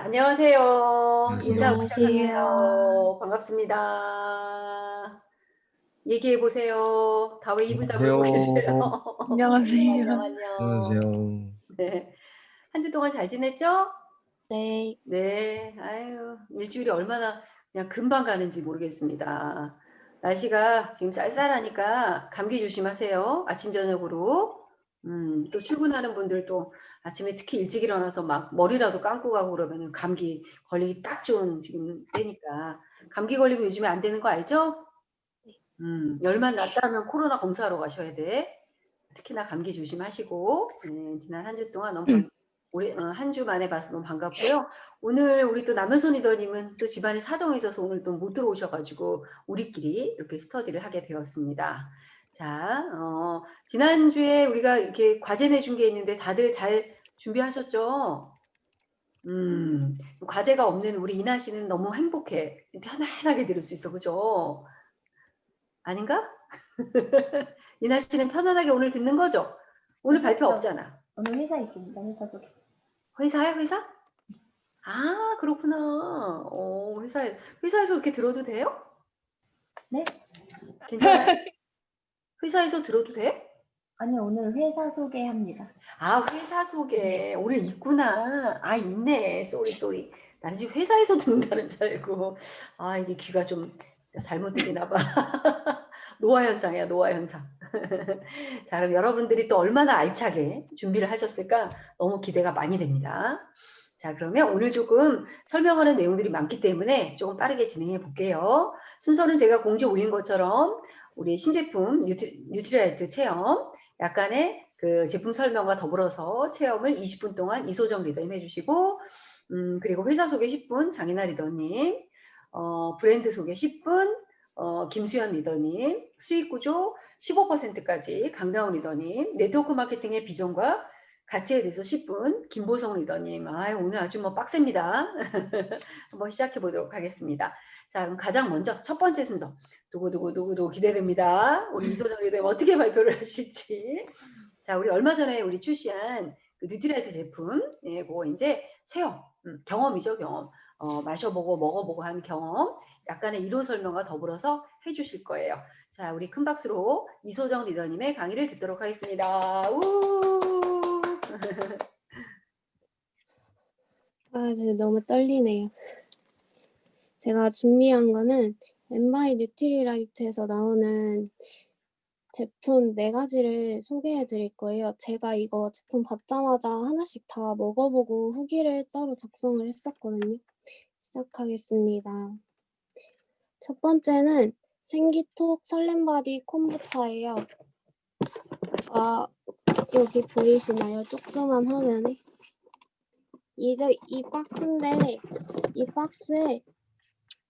안녕하세요. 인사 안녕하세요. 부탁할게요. 반갑습니다. 얘기해 보세요. 다 왜 입을 다물고 계세요? 안녕하세요. 안녕, 안녕하세요. 안녕. 안녕하세요. 네. 한 주 동안 잘 지냈죠? 네. 네. 아유, 일주일이 얼마나 그냥 금방 가는지 모르겠습니다. 날씨가 지금 쌀쌀하니까 감기 조심하세요, 아침 저녁으로. 또 출근하는 분들 또 아침에 특히 일찍 일어나서 막 머리라도 감고 가고 그러면은 감기 걸리기 딱 좋은 지금 때니까. 감기 걸리면 요즘에 안 되는 거 알죠? 열만 났다 하면 코로나 검사하러 가셔야 돼. 특히나 감기 조심하시고. 지난 한 주 동안 너무 우리 한 주 만에 봐서 너무 반갑고요. 오늘 우리 또 남은선 리더님은 또 집안에 사정이 있어서 오늘 또 못 들어오셔 가지고 우리끼리 이렇게 스터디를 하게 되었습니다. 자, 지난주에 우리가 이렇게 과제 내준 게 있는데 다들 잘 준비하셨죠? 과제가 없는 우리 이나 씨는 너무 행복해. 편안하게 들을 수 있어. 그죠? 아닌가? 이나 씨는 편안하게 오늘 듣는 거죠? 오늘 발표 그렇죠. 없잖아. 오늘 회사 있습니다. 회사 소개. 회사야, 회사? 아, 그렇구나. 회사에서 이렇게 들어도 돼요? 네? 괜찮아요? 회사에서 들어도 돼? 아니요, 오늘 회사 소개합니다. 아, 회사 소개. 네. 오늘 있구나. 아, 있네. 쏘리, 쏘리. 나는 지금 회사에서 듣는다는 줄 알고. 아, 이게 귀가 좀 잘못 들리나 봐. 노화 현상이야, 노화 현상. 자, 그럼 여러분들이 또 얼마나 알차게 준비를 하셨을까 너무 기대가 많이 됩니다. 자, 그러면 오늘 조금 설명하는 내용들이 많기 때문에 조금 빠르게 진행해 볼게요. 순서는 제가 공지 올린 것처럼 우리 신제품 뉴트리라이트 체험 약간의 그 제품 설명과 더불어서 체험을 20분 동안 이소정 리더님 해주시고 그리고 회사 소개 10분 장인아 리더님 브랜드 소개 10분 김수현 리더님 수익 구조 15%까지 강다운 리더님 네트워크 마케팅의 비전과 가치에 대해서 10분 김보성 리더님 오늘 아주 뭐 빡셉니다. 한번 시작해 보도록 하겠습니다. 자, 그럼 가장 먼저 첫 번째 순서 누구 기대됩니다. 우리 이소정 리더님 어떻게 발표를 하실지. 자, 우리 얼마 전에 우리 출시한 그 뉴트리라이트 제품, 그거 이제 체험, 경험이죠, 경험. 마셔보고 먹어보고 한 경험, 약간의 이론 설명과 더불어서 해주실 거예요. 자, 우리 큰 박수로 이소정 리더님의 강의를 듣도록 하겠습니다. 우! 네, 너무 떨리네요. 제가 준비한 거는 엠바이 뉴트리라이트에서 나오는 제품 4가지를 소개해 드릴 거예요. 제가 이거 제품 받자마자 하나씩 다 먹어보고 후기를 따로 작성을 했었거든요. 시작하겠습니다. 첫 번째는 생기톡 설렘바디 콤부차예요. 여기 보이시나요? 조그만 화면에? 이제 이 박스인데 이 박스에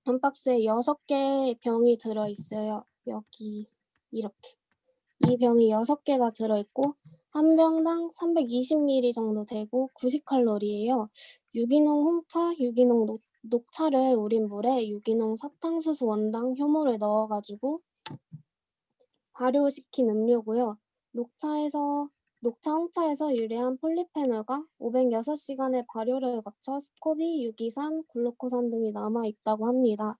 한 박스에 6개 병이 들어있어요. 여기 이렇게 이 병이 6개가 들어있고 한 병당 320ml 정도 되고 90칼로리예요. 유기농 홍차, 유기농 녹차를 우린 물에 유기농 사탕수수 원당 효모를 넣어가지고 발효시킨 음료고요. 녹차 홍차에서 유래한 폴리페놀과 506시간의 발효를 거쳐 스코비, 유기산, 글루코산 등이 남아있다고 합니다.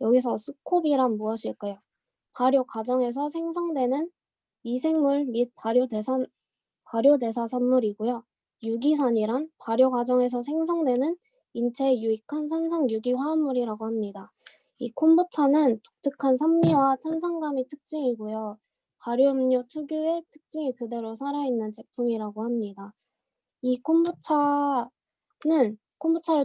여기서 스코비란 무엇일까요? 발효 과정에서 생성되는 미생물 및 발효대사 산물이고요. 유기산이란 발효 과정에서 생성되는 인체에 유익한 산성 유기 화합물이라고 합니다. 이 콤부차는 독특한 산미와 탄산감이 특징이고요. 발효음료 특유의 특징이 그대로 살아있는 제품이라고 합니다. 이 콤부차를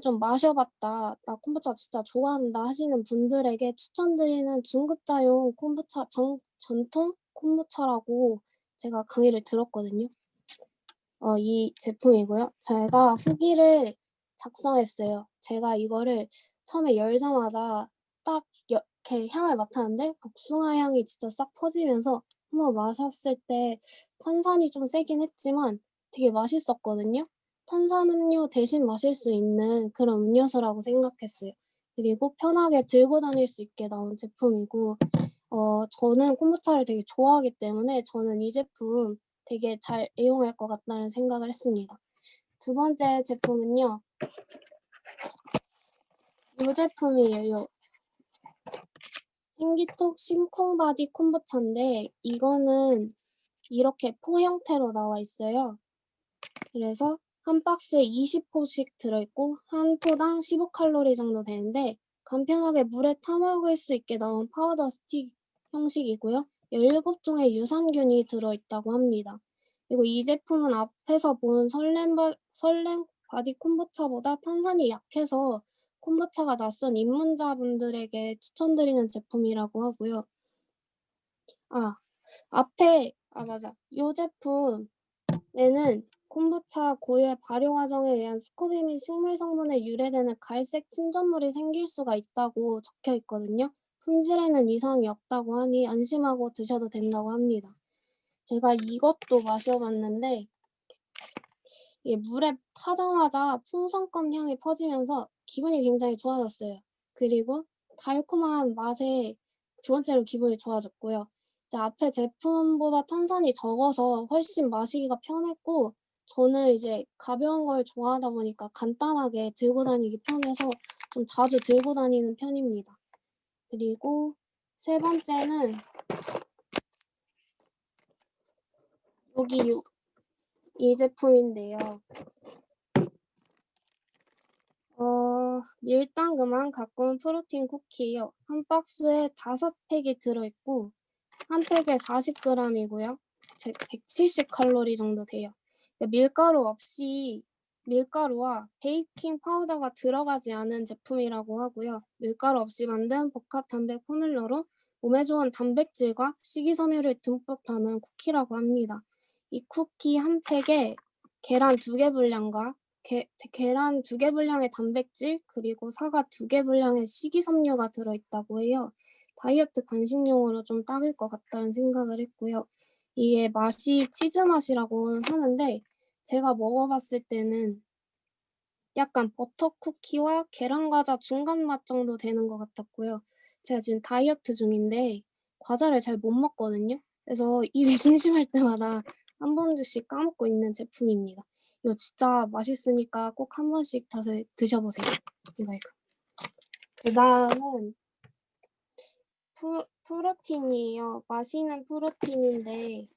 좀 마셔봤다, 나 콤부차 진짜 좋아한다 하시는 분들에게 추천드리는 중급자용 콤부차, 전통 콤부차라고 제가 강의를 들었거든요. 이 제품이고요. 제가 후기를 작성했어요. 제가 이거를 처음에 열자마자 딱 이렇게 향을 맡았는데 복숭아 향이 진짜 싹 퍼지면서 한번 마셨을 때 탄산이 좀 세긴 했지만 되게 맛있었거든요. 탄산음료 대신 마실 수 있는 그런 음료수라고 생각했어요. 그리고 편하게 들고 다닐 수 있게 나온 제품이고 저는 콤부차를 되게 좋아하기 때문에 저는 이 제품 되게 잘 애용할 것 같다는 생각을 했습니다. 두 번째 제품은요. 이 제품이에요. 생기톡 심콩바디 콤부차인데 이거는 이렇게 포 형태로 나와 있어요. 그래서 한 박스에 20포씩 들어있고 한 포당 15칼로리 정도 되는데 간편하게 물에 타먹을 수 있게 나온 파우더 스틱 형식이고요. 17종의 유산균이 들어있다고 합니다. 그리고 이 제품은 앞에서 본 설렘 바디 콤부차보다 탄산이 약해서 콤부차가 낯선 입문자분들에게 추천드리는 제품이라고 하고요. 맞아. 이 제품에는 콤부차 고유의 발효 과정에 의한 스코비 및 식물 성분에 유래되는 갈색 침전물이 생길 수가 있다고 적혀 있거든요. 품질에는 이상이 없다고 하니 안심하고 드셔도 된다고 합니다. 제가 이것도 마셔봤는데 이게 물에 타자마자 풍선껌 향이 퍼지면서 기분이 굉장히 좋아졌어요. 그리고 달콤한 맛에 두 번째로 기분이 좋아졌고요. 이제 앞에 제품보다 탄산이 적어서 훨씬 마시기가 편했고 저는 이제 가벼운 걸 좋아하다 보니까 간단하게 들고 다니기 편해서 좀 자주 들고 다니는 편입니다. 그리고 세 번째는 이 제품인데요. 밀당그만 가꾼 프로틴 쿠키요. 한 박스에 5팩이 들어있고 한 팩에 40g이고요. 170칼로리 정도 돼요. 밀가루와 베이킹 파우더가 들어가지 않은 제품이라고 하고요. 밀가루 없이 만든 복합 단백 포뮬러로 몸에 좋은 단백질과 식이섬유를 듬뿍 담은 쿠키라고 합니다. 이 쿠키 한 팩에 계란 2개 분량과 계란 2개 분량의 단백질 그리고 사과 2개 분량의 식이섬유가 들어있다고 해요. 다이어트 간식용으로 좀 딱일 것 같다는 생각을 했고요. 이게 맛이 치즈 맛이라고 하는데 제가 먹어봤을 때는 약간 버터 쿠키와 계란 과자 중간 맛 정도 되는 것 같았고요. 제가 지금 다이어트 중인데 과자를 잘 못 먹거든요. 그래서 입이 심심할 때마다 한 번씩 까먹고 있는 제품입니다. 이거 진짜 맛있으니까 꼭 한 번씩 다들 드셔보세요. 이거. 그 다음은 프로틴이에요. 마시는 프로틴인데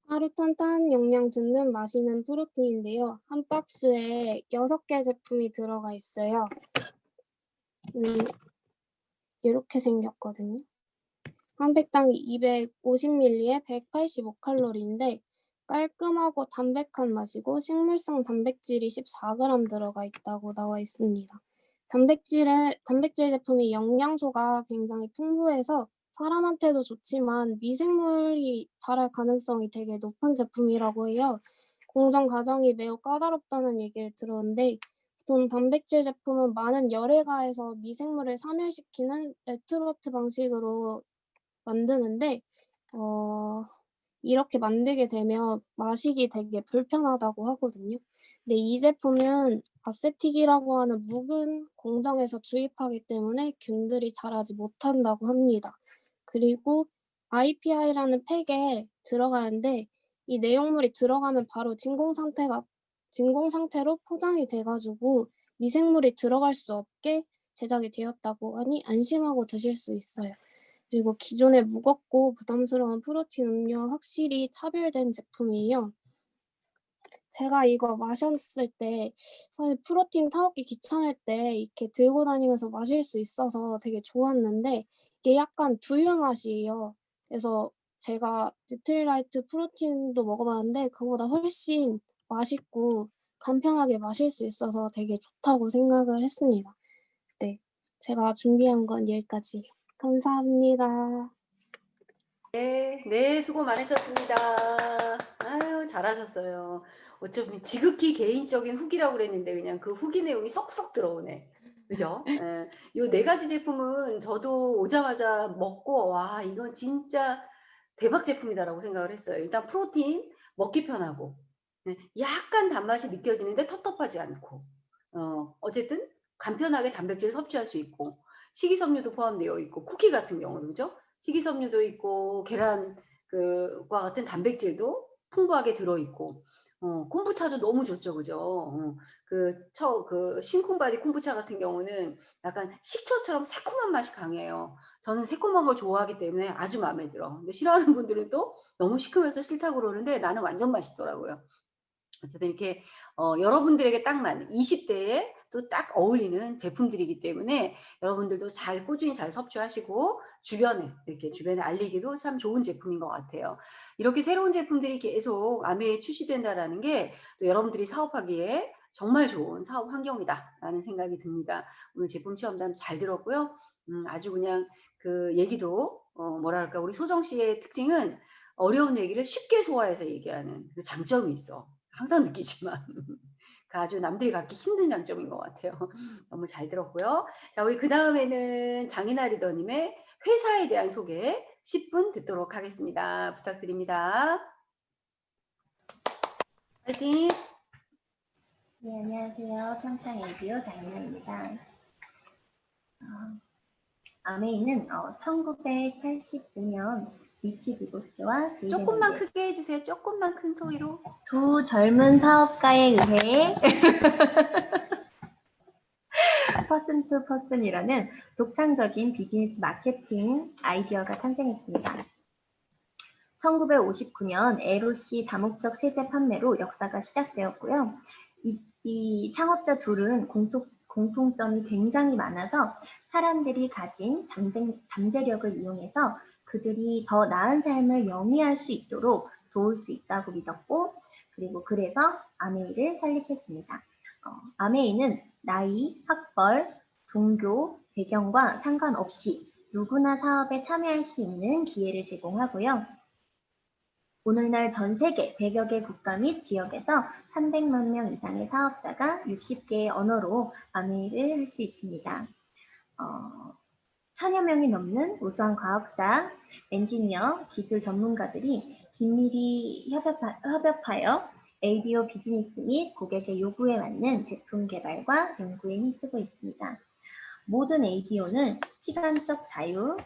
하루 탄탄 영양 듣는 마시는 프로틴인데요. 한 박스에 6개 제품이 들어가 있어요. 이렇게 생겼거든요. 한 팩당 250ml에 185칼로리인데 깔끔하고 담백한 맛이고 식물성 단백질이 14g 들어가 있다고 나와 있습니다. 단백질 제품이 영양소가 굉장히 풍부해서 사람한테도 좋지만 미생물이 자랄 가능성이 되게 높은 제품이라고 해요. 공정 과정이 매우 까다롭다는 얘기를 들었는데 보통 단백질 제품은 많은 열을 가해서 미생물을 사멸시키는 레트로트 방식으로 만드는데 이렇게 만들게 되면 마시기 되게 불편하다고 하거든요. 근데 이 제품은 아세틱이라고 하는 묵은 공정에서 주입하기 때문에 균들이 자라지 못한다고 합니다. 그리고 IPI라는 팩에 들어가는데 이 내용물이 들어가면 바로 진공 상태로 포장이 돼가지고 미생물이 들어갈 수 없게 제작이 되었다고 하니 안심하고 드실 수 있어요. 그리고 기존의 무겁고 부담스러운 프로틴 음료와 확실히 차별된 제품이에요. 제가 이거 마셨을 때 사실 프로틴 타먹기 귀찮을 때 이렇게 들고 다니면서 마실 수 있어서 되게 좋았는데 이게 약간 두유 맛이에요. 그래서 제가 뉴트리라이트 프로틴도 먹어봤는데 그거보다 훨씬 맛있고 간편하게 마실 수 있어서 되게 좋다고 생각을 했습니다. 네, 제가 준비한 건 여기까지예요. 감사합니다. 네, 수고 많으셨습니다. 아유, 잘하셨어요. 어쩌면 지극히 개인적인 후기라고 그랬는데 그냥 그 후기 내용이 쏙쏙 들어오네. 그죠? 예. 요 4가지 제품은 저도 오자마자 먹고 와, 이건 진짜 대박 제품이다라고 생각을 했어요. 일단 프로틴 먹기 편하고 약간 단맛이 느껴지는데 텁텁하지 않고 어쨌든 간편하게 단백질 섭취할 수 있고 식이섬유도 포함되어 있고 쿠키 같은 경우는 그죠? 식이섬유도 있고 계란 그과 같은 단백질도 풍부하게 들어있고 콤부차도 너무 좋죠. 그죠? 그 싱콩바디 콤부차 같은 경우는 약간 식초처럼 새콤한 맛이 강해요. 저는 새콤한 걸 좋아하기 때문에 아주 마음에 들어. 근데 싫어하는 분들은 또 너무 시큼해서 싫다고 그러는데 나는 완전 맛있더라고요. 어쨌든 이렇게 여러분들에게 딱 맞는 20대에 또 딱 어울리는 제품들이기 때문에 여러분들도 잘 꾸준히 잘 섭취하시고 주변에 알리기도 참 좋은 제품인 것 같아요. 이렇게 새로운 제품들이 계속 아메에 출시된다라는 게 또 여러분들이 사업하기에 정말 좋은 사업 환경이다라는 생각이 듭니다. 오늘 제품 체험담 잘 들었고요. 아주 그냥 그 얘기도 뭐랄까 우리 소정 씨의 특징은 어려운 얘기를 쉽게 소화해서 얘기하는 그 장점이 있어. 항상 느끼지만 그 아주 남들이 갖기 힘든 장점인 것 같아요. 너무 잘 들었고요. 자, 우리 그 다음에는 장이나 리더님의 회사에 대한 소개 10분 듣도록 하겠습니다. 부탁드립니다. 파이팅! 네, 안녕하세요. 평창 에디오 장인아입니다. 아메이는 1985년 리치 디보스와 조금만 스웨덴의 크게 해주세요. 조금만 큰 소리로. 두 젊은 사업가에 의해 퍼슨 투 퍼슨이라는 독창적인 비즈니스 마케팅 아이디어가 탄생했습니다. 1959년 LOC 다목적 세제 판매로 역사가 시작되었고요. 이 창업자 둘은 공통점이 굉장히 많아서 사람들이 가진 잠재력을 이용해서 그들이 더 나은 삶을 영위할 수 있도록 도울 수 있다고 믿었고, 그리고 그래서 아메이를 설립했습니다. 아메이는 나이, 학벌, 종교, 배경과 상관없이 누구나 사업에 참여할 수 있는 기회를 제공하고요. 오늘날 전 세계 100여 개 국가 및 지역에서 300만 명 이상의 사업자가 60개의 언어로 아메이를 할 수 있습니다. 1000여 명이 넘는 우수한 과학자, 엔지니어, 기술 전문가들이 긴밀히 협업하여 ABO 비즈니스 및 고객의 요구에 맞는 제품 개발과 연구에 힘쓰고 있습니다. 모든 ABO는 시간적 자유,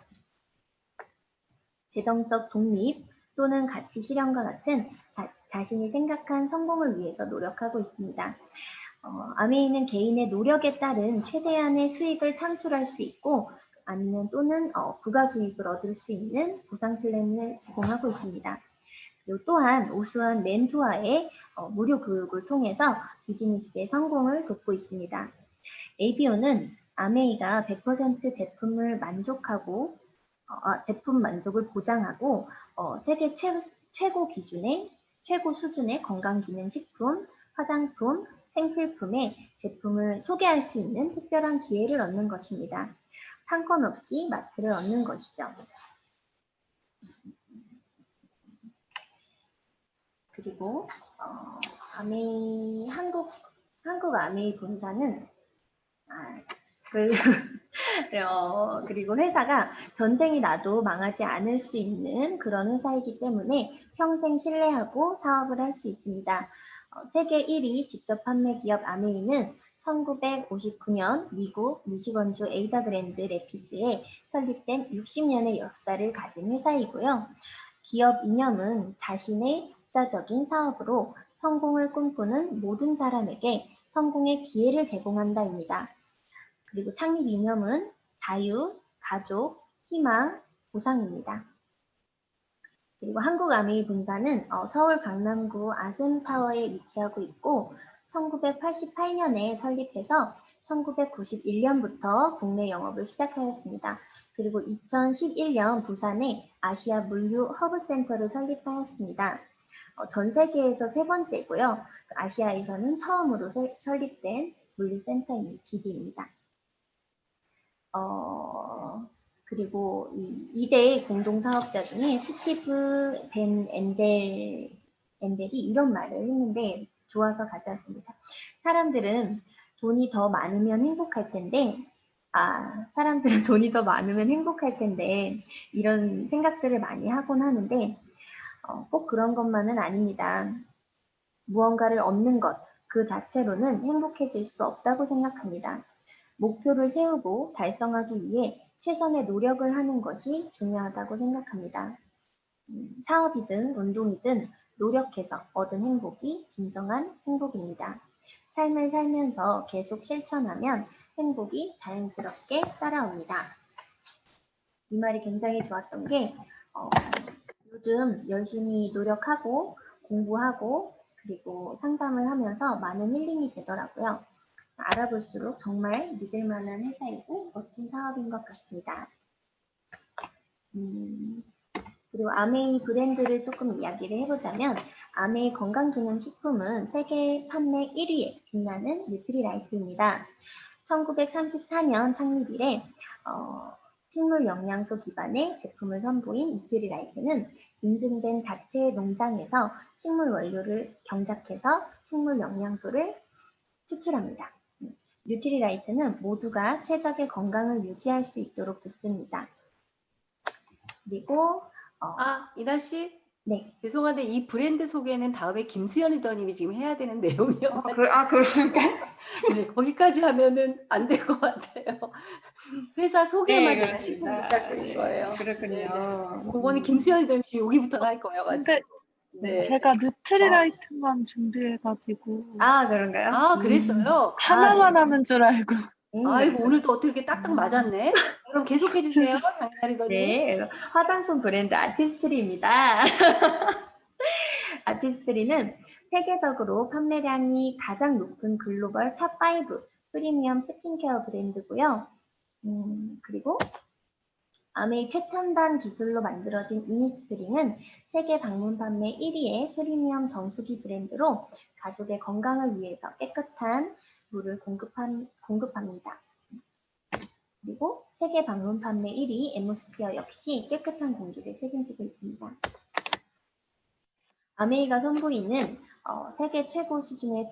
재정적 독립 또는 가치 실현과 같은 자신이 생각한 성공을 위해서 노력하고 있습니다. 아메이는 개인의 노력에 따른 최대한의 수익을 창출할 수 있고 아니면 또는 부가 수익을 얻을 수 있는 보상 플랜을 제공하고 있습니다. 그리고 또한 우수한 멘토와의 무료 교육을 통해서 비즈니스의 성공을 돕고 있습니다. ABO는 아메이가 100% 제품 만족을 보장하고 세계 최고 기준의 최고 수준의 건강기능식품, 화장품, 생필품의 제품을 소개할 수 있는 특별한 기회를 얻는 것입니다. 상권 없이 마트를 얻는 것이죠. 그리고 한국 아메이 본사는 그리고 회사가 전쟁이 나도 망하지 않을 수 있는 그런 회사이기 때문에 평생 신뢰하고 사업을 할 수 있습니다. 세계 1위 직접 판매 기업 아메이는 1959년 미국 미시건주 에이다 그랜드 레피즈에 설립된 60년의 역사를 가진 회사이고요. 기업 이념은 자신의 독자적인 사업으로 성공을 꿈꾸는 모든 사람에게 성공의 기회를 제공한다입니다. 그리고 창립 이념은 자유, 가족, 희망, 보상입니다. 그리고 한국 아메이 본사는 서울 강남구 아셈타워에 위치하고 있고 1988년에 설립해서 1991년부터 국내 영업을 시작하였습니다. 그리고 2011년 부산에 아시아 물류 허브센터를 설립하였습니다. 전 세계에서 세 번째고요. 아시아에서는 처음으로 설립된 물류센터입니다. 기지입니다. 그리고 이 2대 공동 사업자 중에 스티브 벤 엔델이 이런 말을 했는데 좋아서 가져왔습니다. 사람들은 돈이 더 많으면 행복할 텐데, 이런 생각들을 많이 하곤 하는데, 꼭 그런 것만은 아닙니다. 무언가를 얻는 것, 그 자체로는 행복해질 수 없다고 생각합니다. 목표를 세우고 달성하기 위해 최선의 노력을 하는 것이 중요하다고 생각합니다. 사업이든 운동이든 노력해서 얻은 행복이 진정한 행복입니다. 삶을 살면서 계속 실천하면 행복이 자연스럽게 따라옵니다. 이 말이 굉장히 좋았던 게 요즘 열심히 노력하고 공부하고 그리고 상담을 하면서 많은 힐링이 되더라고요. 알아볼수록 정말 믿을 만한 회사이고 멋진 사업인 것 같습니다. 그리고 아메이 브랜드를 조금 이야기를 해보자면 아메이 건강기능식품은 세계 판매 1위에 빛나는 뉴트리라이트입니다. 1934년 창립 이래 식물 영양소 기반의 제품을 선보인 뉴트리라이트는 인증된 자체 농장에서 식물 원료를 경작해서 식물 영양소를 추출합니다. 뉴트리라이트는 모두가 최적의 건강을 유지할 수 있도록 돕습니다. 그리고 이나 씨, 네. 죄송한데 이 브랜드 소개는 다음에 김수현 리더님이 지금 해야 되는 내용이요. 그런가? 네, 거기까지 하면은 안 될 것 같아요. 회사 소개만 제가 10분 그렇습니다. 부탁드린 거예요. 그렇군요. 그거는 김수현 리더님 지금 여기부터 할 거예요. 근데 네. 제가 뉴트리라이트만 준비해가지고 그런가요? 그랬어요? 하나만 하는 줄 알고. 아이고, 오늘 또 어떻게 딱딱 맞았네. 그럼 계속해 주세요, 장인아 리더님. 네, 화장품 브랜드 아티스트리입니다. 아티스트리는 세계적으로 판매량이 가장 높은 글로벌 탑5 프리미엄 스킨케어 브랜드고요. 그리고 아메이 최첨단 기술로 만들어진 이니스프링은 세계 방문 판매 1위의 프리미엄 정수기 브랜드로 가족의 건강을 위해서 깨끗한 물을 공급합니다. 그리고 세계 방문 판매 1위 엠모스피어 역시 깨끗한 공기를 책임지고 있습니다. 아메이가 선보이는 세계 최고 수준의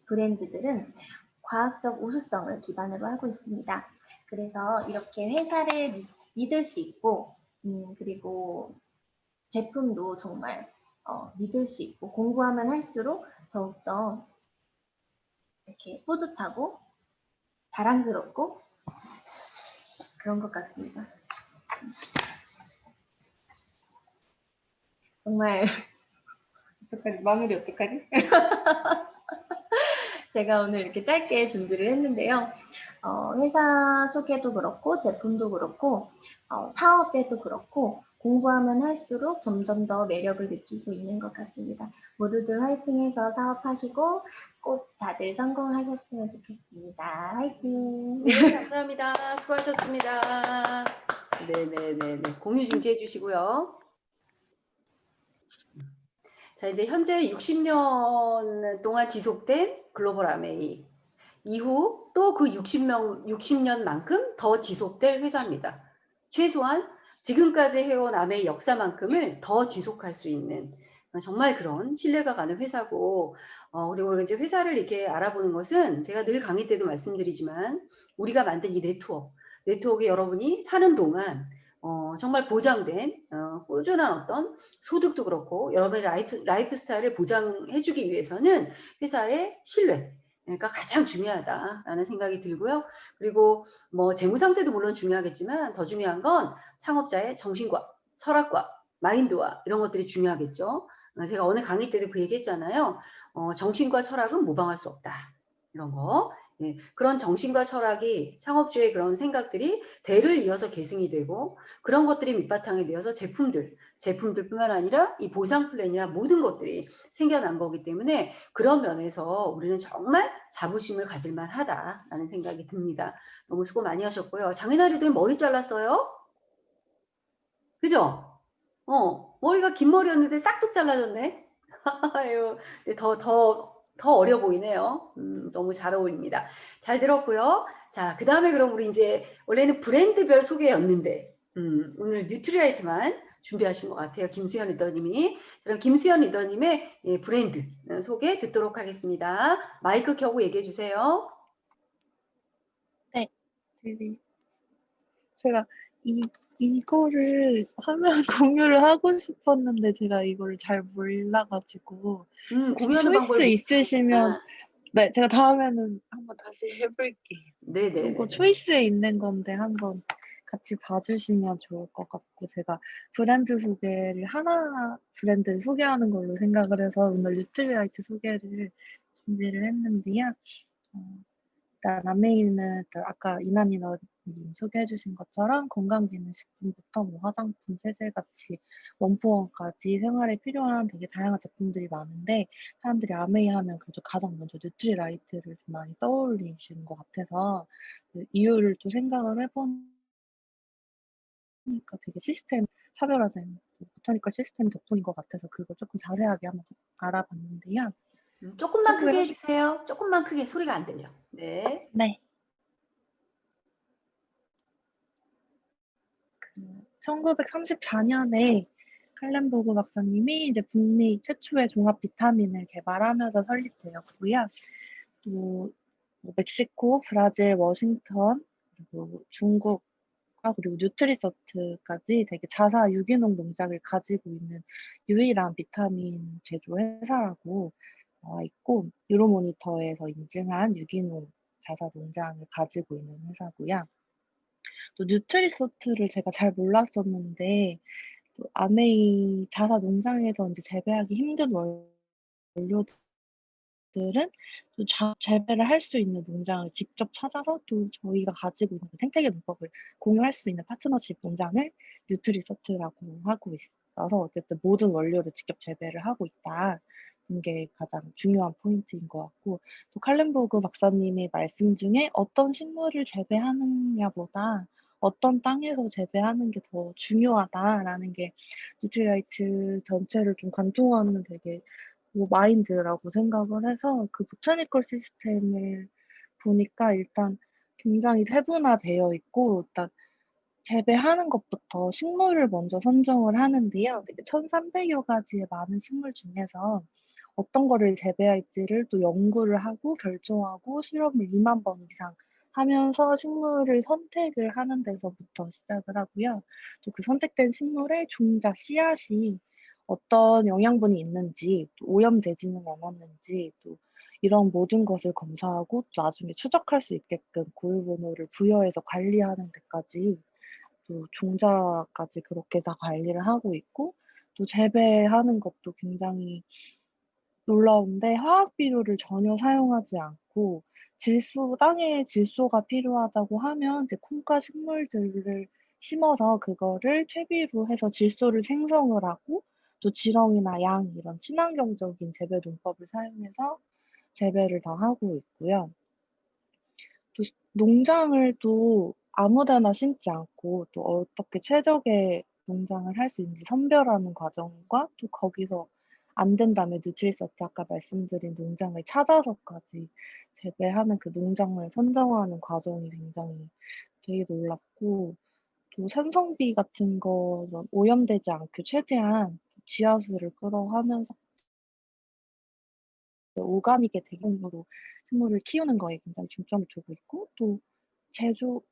브랜드들은 과학적 우수성을 기반으로 하고 있습니다. 그래서 이렇게 회사를 믿을 수 있고 그리고 제품도 정말 믿을 수 있고 공부하면 할수록 더욱더 이렇게 뿌듯하고 자랑스럽고 그런 것 같습니다. 정말 어떡하지? 마무리 어떡하지? 제가 오늘 이렇게 짧게 준비를 했는데요. 회사 소개도 그렇고 제품도 그렇고 사업에도 그렇고 공부하면 할수록 점점 더 매력을 느끼고 있는 것 같습니다. 모두들 화이팅해서 사업하시고 꼭 다들 성공하셨으면 좋겠습니다. 화이팅! 네, 감사합니다. 수고하셨습니다. 네네네. 공유 중지해 주시고요. 자, 이제 현재 60년 동안 지속된 글로벌 아메이. 이후 또 그 60년만큼 더 지속될 회사입니다. 최소한 지금까지 해온 아메이 역사만큼을 더 지속할 수 있는 정말 그런 신뢰가 가는 회사고, 그리고 이제 회사를 이렇게 알아보는 것은 제가 늘 강의 때도 말씀드리지만 우리가 만든 이 네트워크에 여러분이 사는 동안 정말 보장된 꾸준한 어떤 소득도 그렇고 여러분의 라이프 스타일을 보장해주기 위해서는 회사의 신뢰, 그러니까 가장 중요하다라는 생각이 들고요. 그리고 뭐 재무 상태도 물론 중요하겠지만 더 중요한 건 창업자의 정신과 철학과 마인드와 이런 것들이 중요하겠죠. 제가 어느 강의 때도 그 얘기했잖아요. 정신과 철학은 모방할 수 없다. 이런 거. 예, 그런 정신과 철학이 창업주의 그런 생각들이 대를 이어서 계승이 되고 그런 것들이 밑바탕에 되어서 제품들뿐만 아니라 이 보상 플랜이나 모든 것들이 생겨난 거기 때문에 그런 면에서 우리는 정말 자부심을 가질 만하다라는 생각이 듭니다. 너무 수고 많이 하셨고요. 장인아리도 머리 잘랐어요? 그죠? 머리가 긴 머리였는데 싹둑 잘라졌네. 아유, 더 어려 보이네요. 너무 잘 어울립니다. 잘 들었고요. 자, 그 다음에 그럼 우리 이제 원래는 브랜드별 소개였는데 오늘 뉴트리라이트만 준비하신 것 같아요. 김수현 리더님이. 그럼 김수현 리더님의 브랜드 소개 듣도록 하겠습니다. 마이크 켜고 얘기해 주세요. 네. 제가 이거를 화면 공유를 하고 싶었는데 제가 이거를 잘 몰라가지고 공유하는 방법을 초이스 있으시면 네, 제가 다음에는 한번 다시 해볼게요. 네네. 이거 초이스에 있는 건데 한번 같이 봐주시면 좋을 것 같고, 제가 브랜드 소개를 하나 브랜드를 소개하는 걸로 생각을 해서 오늘 뉴트리라이트 소개를 준비를 했는데요. 일단 아메이는 아까 이난이 너님 소개해 주신 것처럼 건강기능식품부터 뭐 화장품, 세제같이 원포원까지 생활에 필요한 되게 다양한 제품들이 많은데, 사람들이 아메이 하면 그래도 가장 먼저 뉴트리라이트를 좀 많이 떠올리시는 것 같아서 그 이유를 또 생각을 해보니까 되게 시스템 차별화된 보타니컬 시스템 덕분인 것 같아서 그걸 조금 자세하게 한번 알아봤는데요. 조금만 크게 1930 해주세요. 조금만 크게, 소리가 안 들려. 네. 네. 1934년에 칼렌보그 박사님이 이제 북미 최초의 종합 비타민을 개발하면서 설립되었고요. 또 뭐 멕시코, 브라질, 워싱턴, 그리고 중국과 그리고 뉴트리서트까지 되게 자사 유기농 농장을 가지고 있는 유일한 비타민 제조 회사라고 나와 있고, 유로모니터에서 인증한 유기농 자사 농장을 가지고 있는 회사고요. 또 뉴트리소트를 제가 잘 몰랐었는데, 또 아메이 자사 농장에서 이제 재배하기 힘든 원료들은 또 재배를 할 수 있는 농장을 직접 찾아서 또 저희가 가지고 있는 그 생태계 농법을 공유할 수 있는 파트너십 농장을 뉴트리소트라고 하고 있어서 어쨌든 모든 원료를 직접 재배를 하고 있다. 게 가장 중요한 포인트인 것 같고, 또 칼렌보그 박사님의 말씀 중에 어떤 식물을 재배하느냐보다 어떤 땅에서 재배하는 게 더 중요하다라는 게 뉴트리라이트 전체를 좀 관통하는 되게 뭐 마인드라고 생각을 해서, 그 보타니컬 시스템을 보니까 일단 굉장히 세분화되어 있고, 일단 재배하는 것부터 식물을 먼저 선정을 하는데요. 되게 1,300여 가지의 많은 식물 중에서 어떤 거를 재배할지를 또 연구를 하고 결정하고 실험을 2만 번 이상 하면서 식물을 선택을 하는 데서부터 시작을 하고요. 또 그 선택된 식물의 종자, 씨앗이 어떤 영양분이 있는지, 또 오염되지는 않았는지, 또 이런 모든 것을 검사하고 또 나중에 추적할 수 있게끔 고유번호를 부여해서 관리하는 데까지, 또 종자까지 그렇게 다 관리를 하고 있고, 또 재배하는 것도 굉장히 놀라운데 화학 비료를 전혀 사용하지 않고, 땅에 질소가 필요하다고 하면 이제 콩과 식물들을 심어서 그거를 퇴비로 해서 질소를 생성을 하고, 또 지렁이나 양 이런 친환경적인 재배 농법을 사용해서 재배를 다 하고 있고요. 또 농장을 또 아무 데나 심지 않고 또 어떻게 최적의 농장을 할 수 있는지 선별하는 과정과, 또 거기서 안 된다면 뉴트리서트 아까 말씀드린 농장을 찾아서까지 재배하는 그 농장을 선정하는 과정이 굉장히 되게 놀랍고, 또 산성비 같은 거는 오염되지 않게 최대한 지하수를 끌어하면서 오가닉의 대규모로 식물을 키우는 거에 굉장히 중점을 두고 있고, 또 제조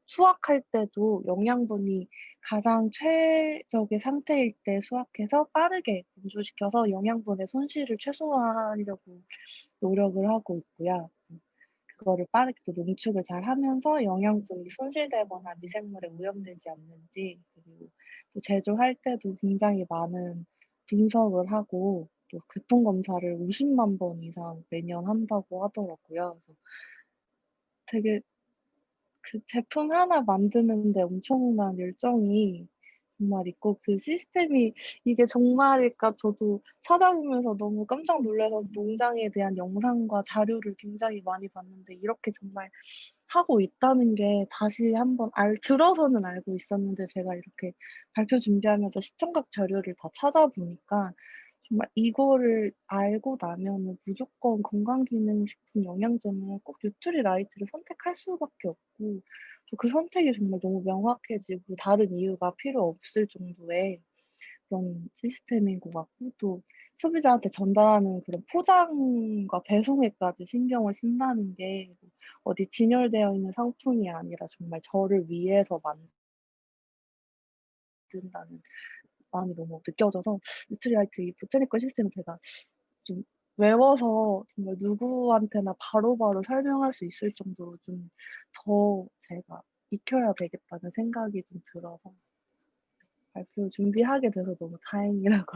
수확할 때도 영양분이 가장 최적의 상태일 때 수확해서 빠르게 건조시켜서 영양분의 손실을 최소화하려고 노력을 하고 있고요. 그거를 빠르게 또 농축을 잘 하면서 영양분이 손실되거나 미생물에 오염되지 않는지, 그리고 또 제조할 때도 굉장히 많은 분석을 하고 또 제품 검사를 50만 번 이상 매년 한다고 하더라고요. 그래서 되게 그 제품 하나 만드는데 엄청난 열정이 정말 있고, 그 시스템이 이게 정말일까 저도 찾아보면서 너무 깜짝 놀라서 농장에 대한 영상과 자료를 굉장히 많이 봤는데, 이렇게 정말 하고 있다는 게 다시 한번 들어서는 알고 있었는데, 제가 이렇게 발표 준비하면서 시청각 자료를 다 찾아보니까 정말 이거를 알고 나면은 무조건 건강기능식품 영양제는 꼭 뉴트리라이트를 선택할 수밖에 없고, 또 그 선택이 정말 너무 명확해지고 다른 이유가 필요 없을 정도의 그런 시스템인 것 같고, 또 소비자한테 전달하는 그런 포장과 배송에까지 신경을 쓴다는 게 어디 진열되어 있는 상품이 아니라 정말 저를 위해서 만든다는 마음이 너무 느껴져서, 뉴트리라이트 이 보타니컬 시스템을 제가 좀 외워서 정말 누구한테나 바로바로 설명할 수 있을 정도로 좀 더 제가 익혀야 되겠다는 생각이 좀 들어서 발표 준비하게 돼서 너무 다행이라고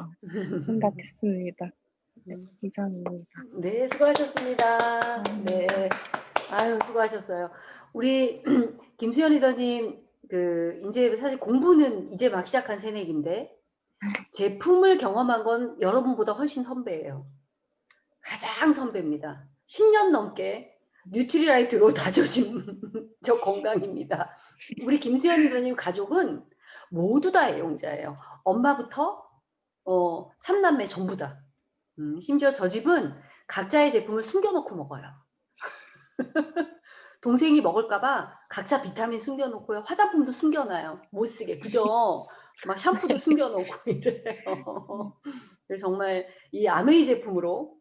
생각했습니다. 네, 이상입니다. 네, 수고하셨습니다. 네. 아유, 수고하셨어요. 우리 김수현 리더님, 이제 사실 공부는 이제 막 시작한 새내기인데, 제품을 경험한 건 여러분보다 훨씬 선배예요. 가장 선배입니다. 10년 넘게 뉴트리라이트로 다져진 저 건강입니다. 우리 김수현 리더님 가족은 모두 다 애용자예요. 엄마부터 3남매 전부 다. 심지어 저 집은 각자의 제품을 숨겨놓고 먹어요. 동생이 먹을까봐 각자 비타민 숨겨놓고요. 화장품도 숨겨놔요. 못 쓰게. 그죠? 막 샴푸도 숨겨놓고 이래요. 그래서 정말 이 아메이 제품으로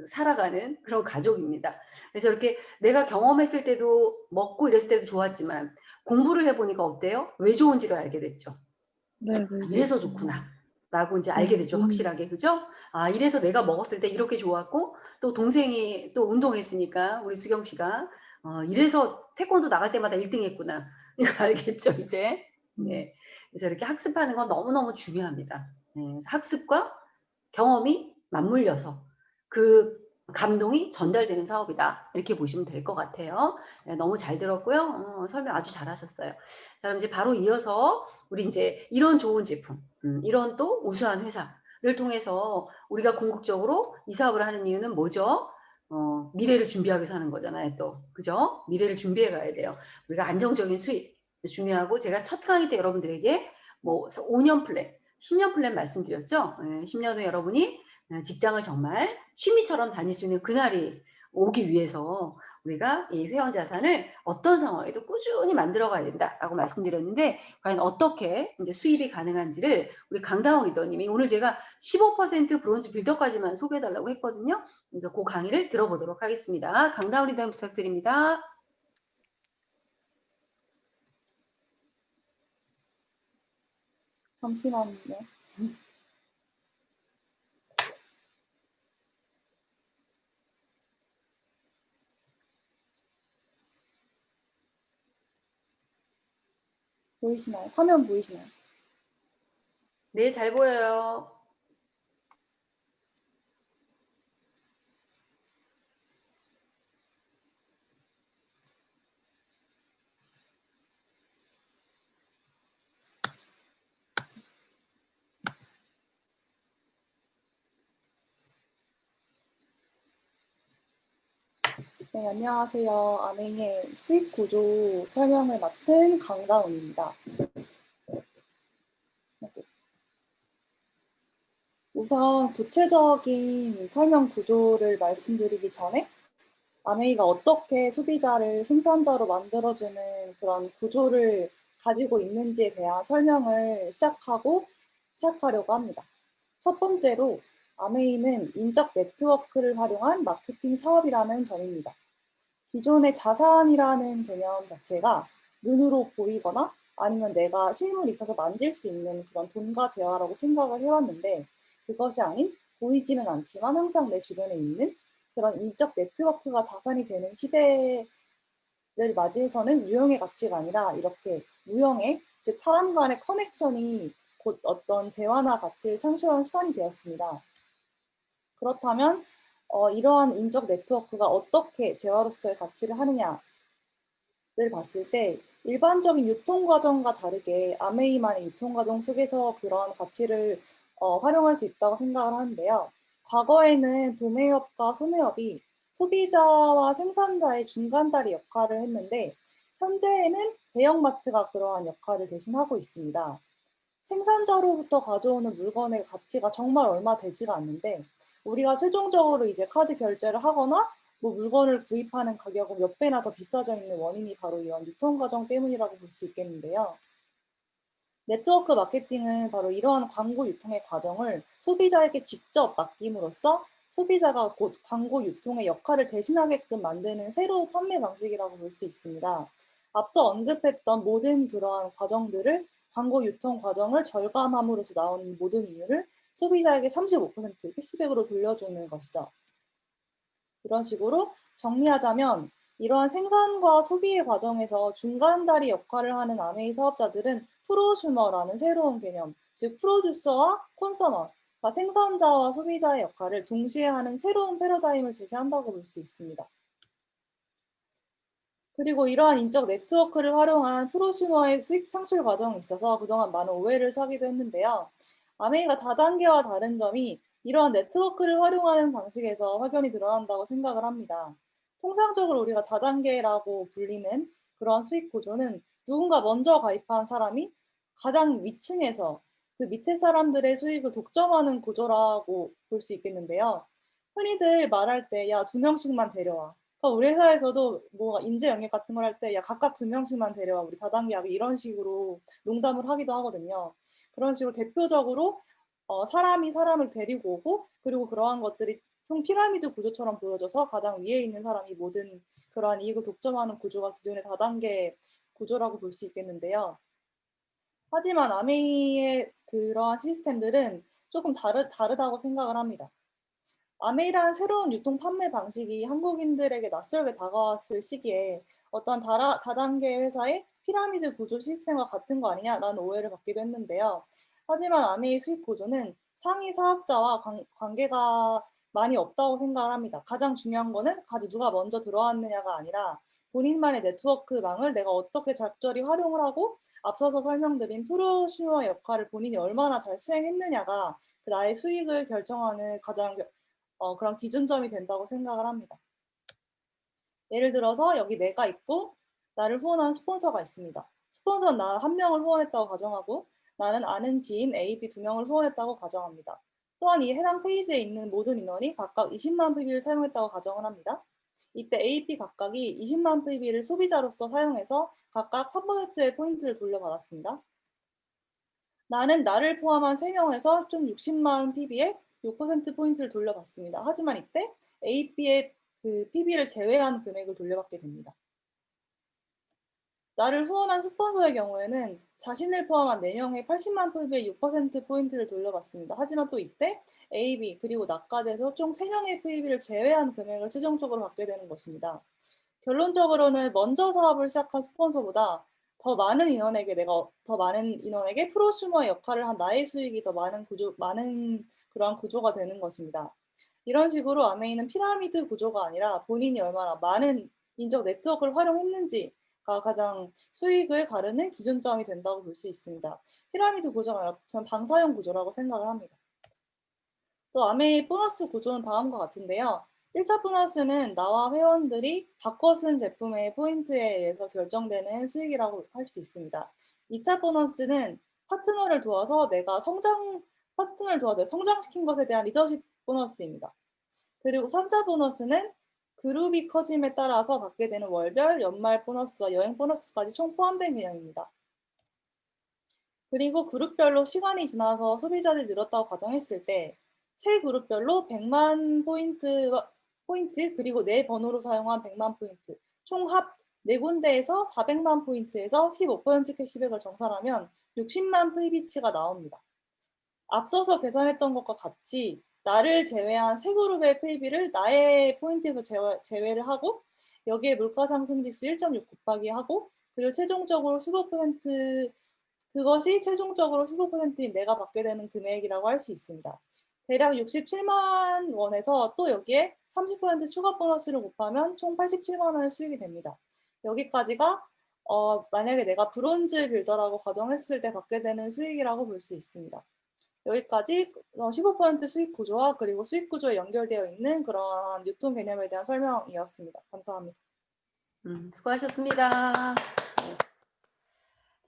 살아가는 그런 가족입니다. 그래서 이렇게 내가 경험했을 때도 먹고 이랬을 때도 좋았지만 공부를 해보니까 어때요? 왜 좋은지를 알게 됐죠. 네, 네, 이래서 좋구나 라고 이제 알게 됐죠. 확실하게. 그죠? 아, 이래서 내가 먹었을 때 이렇게 좋았고 또 동생이 또 운동했으니까 우리 수경 씨가 이래서 태권도 나갈 때마다 1등 했구나. 이거 알겠죠, 이제? 네. 그래서 이렇게 학습하는 건 너무너무 중요합니다. 네, 그래서 학습과 경험이 맞물려서 그 감동이 전달되는 사업이다. 이렇게 보시면 될 것 같아요. 네, 너무 잘 들었고요. 설명 아주 잘하셨어요. 자, 그럼 이제 바로 이어서 우리 이제 이런 좋은 제품, 이런 또 우수한 회사를 통해서 우리가 궁극적으로 이 사업을 하는 이유는 뭐죠? 미래를 준비하기 위해서 하는 거잖아요, 또. 그죠? 미래를 준비해 가야 돼요. 우리가 안정적인 수입 중요하고 제가 첫 강의 때 여러분들에게 뭐 5년 플랜, 10년 플랜 말씀드렸죠? 10년 후에 여러분이 직장을 정말 취미처럼 다닐 수 있는 그날이 오기 위해서 우리가 이 회원 자산을 어떤 상황에도 꾸준히 만들어 가야 된다라고 말씀드렸는데 과연 어떻게 이제 수입이 가능한지를 우리 강다운 리더님이 오늘 제가 15% 브론즈 빌더까지만 소개해 달라고 했거든요. 그래서 그 강의를 들어보도록 하겠습니다. 강다운 리더님 부탁드립니다. 잠시만요. 보이시나요? 화면 보이시나요? 네, 잘 보여요. 네, 안녕하세요. 아메이의 수익 구조 설명을 맡은 강다운입니다. 우선 구체적인 설명 구조를 말씀드리기 전에 아메이가 어떻게 소비자를 생산자로 만들어주는 그런 구조를 가지고 있는지에 대한 설명을 시작하려고 합니다. 첫 번째로 아메이는 인적 네트워크를 활용한 마케팅 사업이라는 점입니다. 기존의 자산이라는 개념 자체가 눈으로 보이거나 아니면 내가 실물이 있어서 만질 수 있는 그런 돈과 재화라고 생각을 해왔는데 그것이 아닌 보이지는 않지만 항상 내 주변에 있는 그런 인적 네트워크가 자산이 되는 시대를 맞이해서는 유형의 가치가 아니라 이렇게 무형의, 즉 사람 간의 커넥션이 곧 어떤 재화나 가치를 창출하는 수단이 되었습니다. 그렇다면 이러한 인적 네트워크가 어떻게 재화로서의 가치를 하느냐를 봤을 때 일반적인 유통과정과 다르게 아메이만의 유통과정 속에서 그런 가치를 활용할 수 있다고 생각을 하는데요. 과거에는 도매업과 소매업이 소비자와 생산자의 중간다리 역할을 했는데 현재에는 대형마트가 그러한 역할을 대신하고 있습니다. 생산자로부터 가져오는 물건의 가치가 정말 얼마 되지가 않는데 우리가 최종적으로 이제 카드 결제를 하거나 뭐 물건을 구입하는 가격은 몇 배나 더 비싸져 있는 원인이 바로 이런 유통 과정 때문이라고 볼 수 있겠는데요. 네트워크 마케팅은 바로 이러한 광고 유통의 과정을 소비자에게 직접 맡김으로써 소비자가 곧 광고 유통의 역할을 대신하게끔 만드는 새로운 판매 방식이라고 볼 수 있습니다. 앞서 언급했던 모든 그러한 과정들을 광고 유통 과정을 절감함으로써 나오는 모든 이유를 소비자에게 35% 캐시백으로 돌려주는 것이죠. 이런 식으로 정리하자면 이러한 생산과 소비의 과정에서 중간다리 역할을 하는 아메이 사업자들은 프로슈머라는 새로운 개념, 즉 프로듀서와 콘서머, 그러니까 생산자와 소비자의 역할을 동시에 하는 새로운 패러다임을 제시한다고 볼 수 있습니다. 그리고 이러한 인적 네트워크를 활용한 프로슈머의 수익 창출 과정에 있어서 그동안 많은 오해를 사기도 했는데요. 아메이가 다단계와 다른 점이 이러한 네트워크를 활용하는 방식에서 확연히 드러난다고 생각을 합니다. 통상적으로 우리가 다단계라고 불리는 그런 수익 구조는 누군가 먼저 가입한 사람이 가장 위층에서 그 밑에 사람들의 수익을 독점하는 구조라고 볼 수 있겠는데요. 흔히들 말할 때, 야, 2명씩만 데려와. 그러니까 우리 회사에서도 뭐 인재 영입 같은 걸 할 때, 야, 각각 2명씩만 데려와. 우리 다단계하게 이런 식으로 농담을 하기도 하거든요. 그런 식으로 대표적으로 사람이 사람을 데리고 오고, 그리고 그러한 것들이 총 피라미드 구조처럼 보여져서 가장 위에 있는 사람이 모든 그러한 이익을 독점하는 구조가 기존의 다단계 구조라고 볼 수 있겠는데요. 하지만 아메이의 그러한 시스템들은 조금 다르다고 생각을 합니다. 아메이라는 새로운 유통 판매 방식이 한국인들에게 낯설게 다가왔을 시기에 어떤 다단계 회사의 피라미드 구조 시스템과 같은 거 아니냐라는 오해를 받기도 했는데요. 하지만 아메이 수익 구조는 상위 사업자와 관계가 많이 없다고 생각을 합니다. 가장 중요한 거는 누가 먼저 들어왔느냐가 아니라 본인만의 네트워크망을 내가 어떻게 적절히 활용을 하고 앞서서 설명드린 프로슈머 역할을 본인이 얼마나 잘 수행했느냐가 나의 수익을 결정하는 가장 그런 기준점이 된다고 생각을 합니다. 예를 들어서 여기 내가 있고 나를 후원한 스폰서가 있습니다. 스폰서는 나 한 명을 후원했다고 가정하고 나는 아는 지인 A, B 2명을 후원했다고 가정합니다. 또한 이 해당 페이지에 있는 모든 인원이 각각 20만 PB를 사용했다고 가정을 합니다. 이때 A, B 각각이 20만 PB를 소비자로서 사용해서 각각 3%의 포인트를 돌려받았습니다. 나는 나를 포함한 3명에서 총 60만 PB에 6% 포인트를 돌려받습니다. 하지만 이때 A, B의 그 PB를 제외한 금액을 돌려받게 됩니다. 나를 후원한 스폰서의 경우에는 자신을 포함한 4명의 80만 PB의 6% 포인트를 돌려받습니다. 하지만 또 이때 A, B 그리고 나까지 해서 총 3명의 PB를 제외한 금액을 최종적으로 받게 되는 것입니다. 결론적으로는 먼저 사업을 시작한 스폰서보다 더 많은 인원에게 프로슈머의 역할을 한 나의 수익이 더 많은 그러한 구조가 되는 것입니다. 이런 식으로 아메이는 피라미드 구조가 아니라 본인이 얼마나 많은 인적 네트워크를 활용했는지가 가장 수익을 가르는 기준점이 된다고 볼 수 있습니다. 피라미드 구조가 아니라 전 방사형 구조라고 생각을 합니다. 또 아메이 보너스 구조는 다음과 같은데요. 1차 보너스는 나와 회원들이 바꿔 쓴 제품의 포인트에 의해서 결정되는 수익이라고 할 수 있습니다. 2차 보너스는 파트너를 도와서 성장시킨 것에 대한 리더십 보너스입니다. 그리고 3차 보너스는 그룹이 커짐에 따라서 받게 되는 월별, 연말 보너스와 여행 보너스까지 총 포함된 개념입니다. 그리고 그룹별로 시간이 지나서 소비자들이 늘었다고 가정했을 때 세 그룹별로 100만 포인트 그리고 네 번호로 사용한 100만 포인트 총 합 4군데에서 400만 포인트에서 15% 캐시백을 정산하면 60만 PB치가 나옵니다. 앞서서 계산했던 것과 같이 나를 제외한 세 그룹의 PB를 나의 포인트에서 제외를 하고 여기에 물가상승지수 1.6 곱하기 하고 그리고 최종적으로 15% 그것이 최종적으로 15%인 내가 받게 되는 금액이라고 할 수 있습니다. 대략 67만 원에서 또 여기에 30% 추가 보너스를 곱하면 총 87만 원의 수익이 됩니다. 여기까지가 만약에 내가 브론즈 빌더라고 가정했을 때 받게 되는 수익이라고 볼 수 있습니다. 여기까지 15% 수익 구조와 그리고 수익 구조에 연결되어 있는 그러한 유통 개념에 대한 설명이었습니다. 감사합니다. 수고하셨습니다.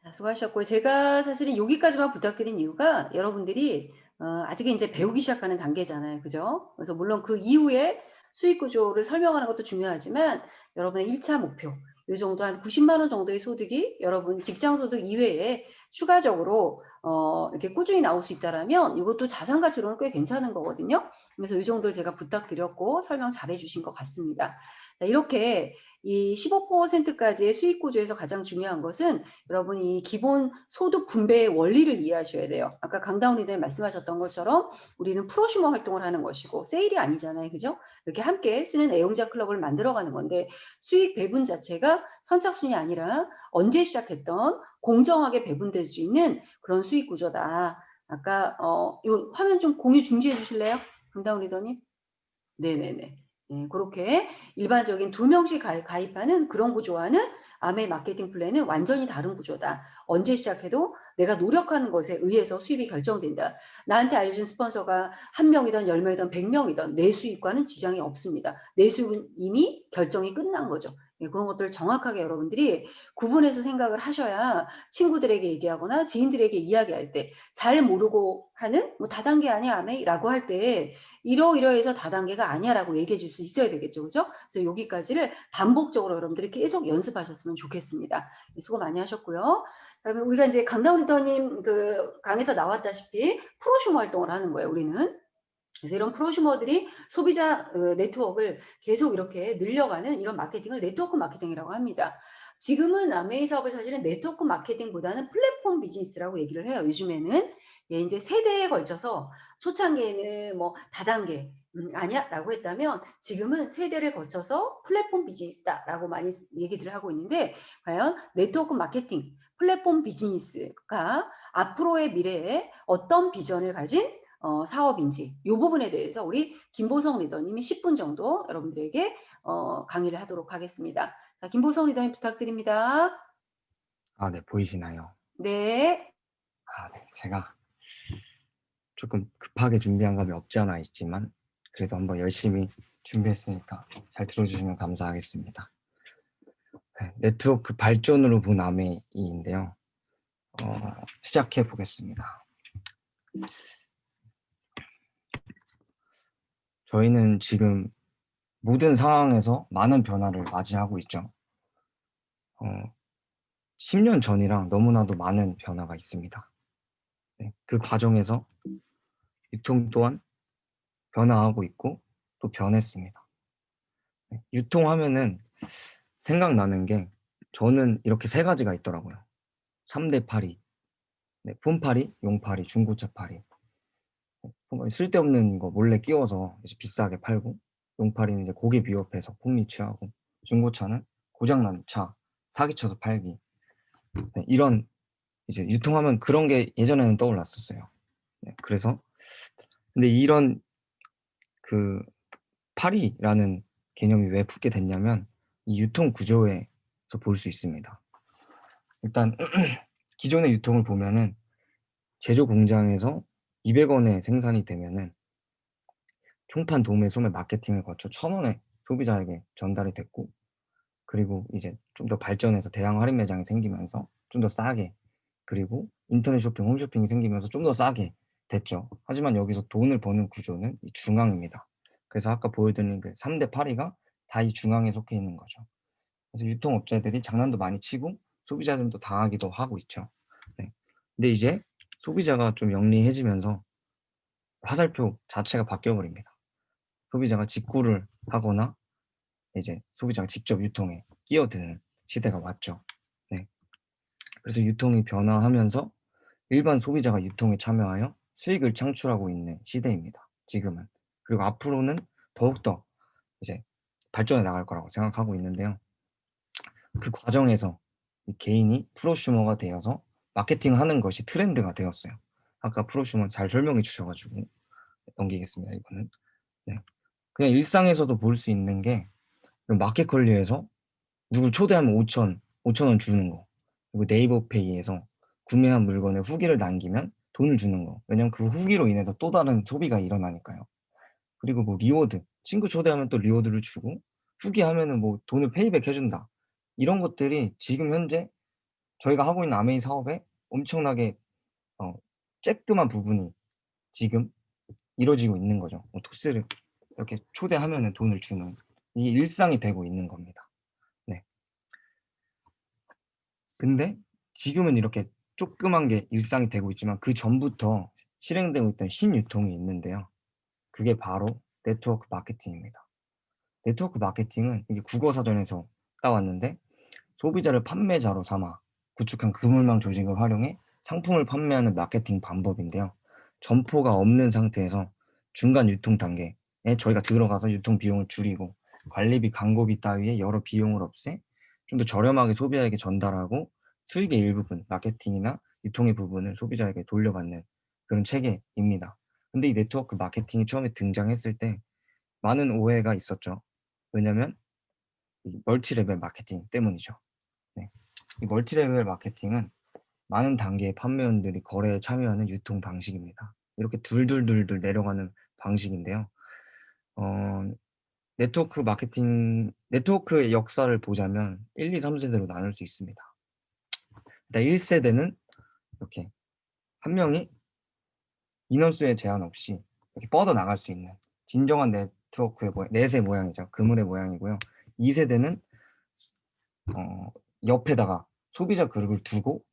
자, 수고하셨고요. 제가 사실은 여기까지만 부탁드린 이유가 여러분들이 아직은 이제 배우기 시작하는 단계잖아요. 그죠? 그래서 물론 그 이후에 수익 구조를 설명하는 것도 중요하지만 여러분의 1차 목표, 이 정도 한 90만 원 정도의 소득이 여러분 직장 소득 이외에 추가적으로 이렇게 꾸준히 나올 수 있다라면 이것도 자산 가치로는 꽤 괜찮은 거거든요. 그래서 이 정도를 제가 부탁드렸고 설명 잘 해주신 것 같습니다. 자, 이렇게 이 15%까지의 수익 구조에서 가장 중요한 것은 여러분이 기본 소득 분배의 원리를 이해하셔야 돼요. 아까 강다운 리더님 말씀하셨던 것처럼 우리는 프로슈머 활동을 하는 것이고 세일이 아니잖아요. 그죠? 이렇게 함께 쓰는 애용자 클럽을 만들어가는 건데 수익 배분 자체가 선착순이 아니라 언제 시작했던 공정하게 배분될 수 있는 그런 수익 구조다. 아까 요 화면 좀 공유 중지해 주실래요? 강다운 리더님? 네네네. 네, 그렇게 일반적인 2명씩 가입하는 그런 구조와는 아메이 마케팅 플랜은 완전히 다른 구조다. 언제 시작해도 내가 노력하는 것에 의해서 수입이 결정된다. 나한테 알려준 스폰서가 1명이든 10명이든 100명이든 내 수입과는 지장이 없습니다. 내 수입은 이미 결정이 끝난 거죠. 네, 그런 것들을 정확하게 여러분들이 구분해서 생각을 하셔야 친구들에게 얘기하거나 지인들에게 이야기할 때 잘 모르고 하는 뭐 다단계 아니야 아메이라고 할 때 이러이러해서 다단계가 아니야라고 얘기해 줄 수 있어야 되겠죠. 그죠? 그래서 여기까지를 반복적으로 여러분들이 계속 연습하셨으면 좋겠습니다. 수고 많이 하셨고요. 그러면 우리가 이제 강다운 리더님 그 강에서 나왔다시피 프로슈머 활동을 하는 거예요. 우리는. 그래서 이런 프로슈머들이 소비자 네트워크를 계속 이렇게 늘려가는 이런 마케팅을 네트워크 마케팅이라고 합니다. 지금은 아메이 사업을 사실은 네트워크 마케팅보다는 플랫폼 비즈니스라고 얘기를 해요. 요즘에는 예, 이제 세대에 걸쳐서 초창기에는 뭐 다단계 아니야 라고 했다면 지금은 세대를 거쳐서 플랫폼 비즈니스다라고 많이 얘기들을 하고 있는데 과연 네트워크 마케팅 플랫폼 비즈니스가 앞으로의 미래에 어떤 비전을 가진 사업인지 이 부분에 대해서 우리 김보성 리더님이 10분 정도 여러분들에게 강의를 하도록 하겠습니다. 자, 김보성 리더님 부탁드립니다. 네, 보이시나요? 네. 네, 제가 조금 급하게 준비한 감이 없지 않아 있지만 그래도 한번 열심히 준비했으니까 잘 들어주시면 감사하겠습니다. 네, 네트워크 발전으로 본 아메이인데요. 시작해 보겠습니다. 저희는 지금 모든 상황에서 많은 변화를 맞이하고 있죠. 10년 전이랑 너무나도 많은 변화가 있습니다. 네, 그 과정에서 유통 또한 변화하고 있고 또 변했습니다. 네, 유통하면은 생각나는 게 저는 이렇게 세 가지가 있더라고요. 3대 파리, 네, 폰파리, 용파리, 중고차 파리. 쓸데없는 거 몰래 끼워서 이제 비싸게 팔고, 용파리는 이제 고객 위협해서 폭리 취하고, 중고차는 고장난 차 사기쳐서 팔기. 네, 이런 이제 유통하면 그런 게 예전에는 떠올랐었어요. 네, 그래서 근데 이런 그 파리라는 개념이 왜 붙게 됐냐면 이 유통 구조에서 볼 수 있습니다. 일단 기존의 유통을 보면은 제조 공장에서 200원에 생산이 되면은 총판 도매 소매 마케팅을 거쳐 1,000원에 소비자에게 전달이 됐고, 그리고 이제 좀 더 발전해서 대형 할인 매장이 생기면서 좀 더 싸게, 그리고 인터넷 쇼핑, 홈쇼핑이 생기면서 좀 더 싸게 됐죠. 하지만 여기서 돈을 버는 구조는 이 중앙입니다. 그래서 아까 보여드린 그 3대 파리가 다 이 중앙에 속해 있는 거죠. 그래서 유통업체들이 장난도 많이 치고 소비자들도 당하기도 하고 있죠. 네. 근데 이제 소비자가 좀 영리해지면서 화살표 자체가 바뀌어 버립니다. 소비자가 직구를 하거나 이제 소비자가 직접 유통에 끼어드는 시대가 왔죠. 네. 그래서 유통이 변화하면서 일반 소비자가 유통에 참여하여 수익을 창출하고 있는 시대입니다. 지금은. 그리고 앞으로는 더욱더 이제 발전해 나갈 거라고 생각하고 있는데요. 그 과정에서 이 개인이 프로슈머가 되어서 마케팅하는 것이 트렌드가 되었어요. 아까 프로슈머 잘 설명해 주셔가지고 넘기겠습니다. 이거는. 네. 그냥 일상에서도 볼 수 있는 게 마켓컬리에서 누굴 초대하면 5,000원 주는 거. 그리고 네이버페이에서 구매한 물건에 후기를 남기면 돈을 주는 거. 왜냐면 그 후기로 인해서 또 다른 소비가 일어나니까요. 그리고 뭐 리워드. 친구 초대하면 또 리워드를 주고 후기하면은 뭐 돈을 페이백 해준다. 이런 것들이 지금 현재 저희가 하고 있는 아메이 사업에 엄청나게 어, 쬐끄만 부분이 지금 이루어지고 있는 거죠. 뭐 토스를 이렇게 초대하면은 돈을 주는 이게 일상이 되고 있는 겁니다. 네. 근데 지금은 이렇게 조그만 게 일상이 되고 있지만 그 전부터 실행되고 있던 신유통이 있는데요. 그게 바로 네트워크 마케팅입니다. 네트워크 마케팅은 이게 국어사전에서 왔는데 소비자를 판매자로 삼아 구축한 그물망 조직을 활용해 상품을 판매하는 마케팅 방법인데요. 점포가 없는 상태에서 중간 유통 단계에 저희가 들어가서 유통 비용을 줄이고 관리비, 광고비 따위의 여러 비용을 없애 좀 더 저렴하게 소비자에게 전달하고 수익의 일부분, 마케팅이나 유통의 부분을 소비자에게 돌려받는 그런 체계입니다. 근데 이 네트워크 마케팅이 처음에 등장했을 때 많은 오해가 있었죠. 왜냐면 이 멀티레벨 마케팅 때문이죠. 네. 이 멀티레벨 마케팅은 많은 단계의 판매원들이 거래에 참여하는 유통 방식입니다. 이렇게 둘둘둘둘 내려가는 방식인데요. 어, 네트워크의 역사를 보자면 1, 2, 3세대로 나눌 수 있습니다. 일단 1세대는 이렇게 한 명이 인원수의 제한 없이 이렇게 뻗어나갈 수 있는 진정한 네트워크의 넷의 모양이죠. 그물의 모양이고요. 2세대는 옆에다가 소비자 그룹을 두고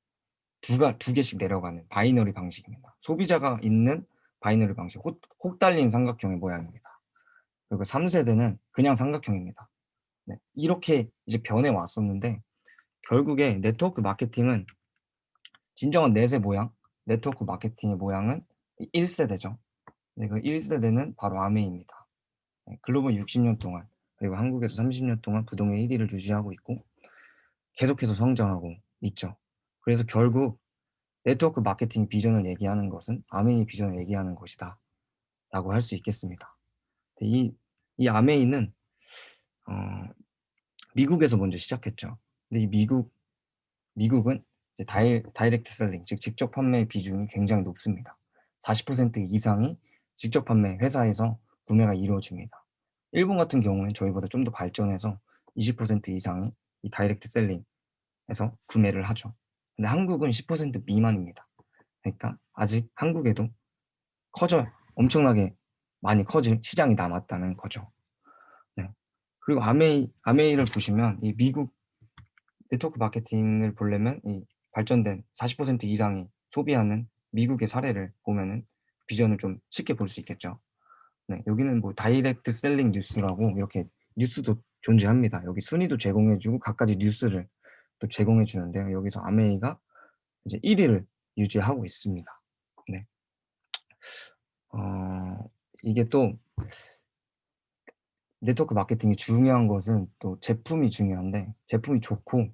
두 개씩 내려가는 바이너리 방식입니다. 소비자가 있는 바이너리 방식, 혹 달린 삼각형의 모양입니다. 그리고 3세대는 그냥 삼각형입니다. 네, 이렇게 이제 변해 왔었는데 결국에 네트워크 마케팅은 진정한 넷의 모양, 네트워크 마케팅의 모양은 1세대죠. 네, 그 1세대는 바로 아메이입니다. 네, 글로벌 60년 동안 그리고 한국에서 30년 동안 부동의 1위를 유지하고 있고 계속해서 성장하고 있죠. 그래서 결국 네트워크 마케팅 비전을 얘기하는 것은 아메이 비전을 얘기하는 것이다 라고 할 수 있겠습니다. 이 아메이는 미국에서 먼저 시작했죠. 근데 이 미국은 이제 다이렉트 셀링, 즉 직접 판매 비중이 굉장히 높습니다. 40% 이상이 직접 판매 회사에서 구매가 이루어집니다. 일본 같은 경우는 저희보다 좀 더 발전해서 20% 이상이 이 다이렉트 셀링에서 구매를 하죠. 근데 한국은 10% 미만입니다. 그러니까 아직 한국에도 엄청나게 많이 커질 시장이 남았다는 거죠. 네. 그리고 아메이를 보시면 이 미국 네트워크 마케팅을 보려면 이 발전된 40% 이상이 소비하는 미국의 사례를 보면은 비전을 좀 쉽게 볼 수 있겠죠. 네, 여기는 뭐 다이렉트 셀링 뉴스라고 이렇게 뉴스도 존재합니다. 여기 순위도 제공해주고 갖가지 뉴스를 또 제공해주는데요. 여기서 아메이가 이제 1위를 유지하고 있습니다. 네. 이게 또 네트워크 마케팅이 중요한 것은 또 제품이 중요한데 제품이 좋고